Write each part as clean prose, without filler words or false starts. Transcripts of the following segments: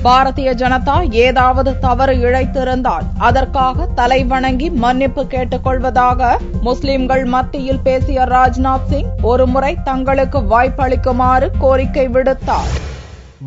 பாரதிய ஜனதா ஏதாவது தவறு இழைத்திருந்தால் அதற்காக தலைவணங்கி மன்னிப்பு கேட்டுக் கொள்வதாக முஸ்லிம்கள் மத்தியில் பேசிய ராஜ்நாத் சிங் ஒருமுறை தங்களுக்கு வாய்ப்பளிக்குமாறு கோரிக்கை விடுத்தார்.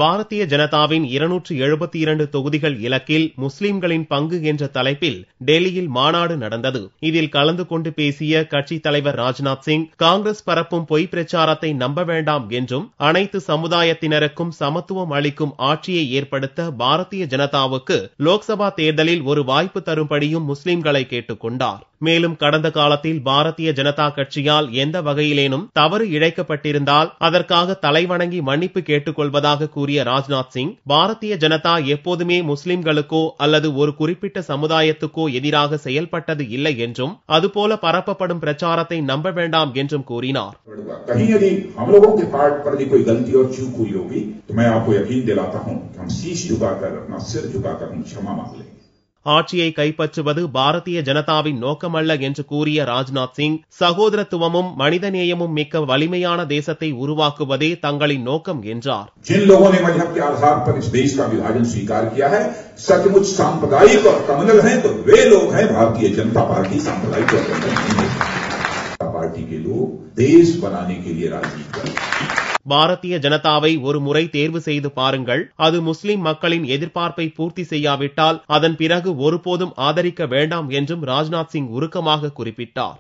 பாரதிய ஜனதாவின் 272 தொகுதிகள் இலக்கில் முஸ்லிம்களின் பங்கு என்ற தலைப்பில் டெல்லியில் மாநாடு நடந்தது. இதில் கலந்து கொண்டு பேசிய கட்சித் தலைவர் ராஜ்நாத் சிங், காங்கிரஸ் பரப்பும் பொய் பிரச்சாரத்தை நம்ப வேண்டாம் என்றும், அனைத்து சமுதாயத்தினருக்கும் சமத்துவம் அளிக்கும் ஆட்சியை ஏற்படுத்த பாரதிய ஜனதாவுக்கு லோக்சபா தேர்தலில் ஒரு வாய்ப்பு தரும்படியும் முஸ்லிம்களை கேட்டுக் கொண்டார். மேலும் கடந்த காலத்தில் பாரதிய ஜனதா கட்சியால் எந்த வகையிலேனும் தவறு இழைக்கப்பட்டிருந்தால் அதற்காக தலைவணங்கி மன்னிப்பு கேட்டுக் கொள்வதாக கூறிய ராஜ்நாத் சிங், பாரதிய ஜனதா எப்போதுமே முஸ்லிம்களுக்கோ அல்லது ஒரு குறிப்பிட்ட சமுதாயத்துக்கோ எதிராக செயல்பட்டது இல்லை என்றும், அதுபோல பரப்பப்படும் பிரச்சாரத்தை நம்ப வேண்டாம் என்றும் கூறினார். ஆட்சியை கைப்பற்றுவது பாரதிய ஜனதாவின் நோக்கமல்ல என்று கூறிய ராஜ்நாத் சிங், சகோதரத்துவமும் மனிதநேயமும் மிக்க வலிமையான தேசத்தை உருவாக்குவதே தங்களின் நோக்கம் என்றார். जिन लोगों ने मजहब के आधार पर इस देश का विभाजन स्वीकार किया है, सचमुच सांप्रदायिक और कम्युनल हैं तो वे लोग हैं भारतीय जनता पार्टी सांप्रदायिक और कम्युनल पार्टी के लोग देश बनाने के लिए राजनीति कर. பாரதிய ஜனதாவை ஒரு முறை தேர்வு செய்து பாருங்கள். அது முஸ்லிம் மக்களின் எதிர்பார்ப்பை பூர்த்தி செய்யாவிட்டால் அதன் பிறகு ஒருபோதும் ஆதரிக்க வேண்டாம் என்றும் ராஜ்நாத் சிங் உருக்கமாக குறிப்பிட்டார்.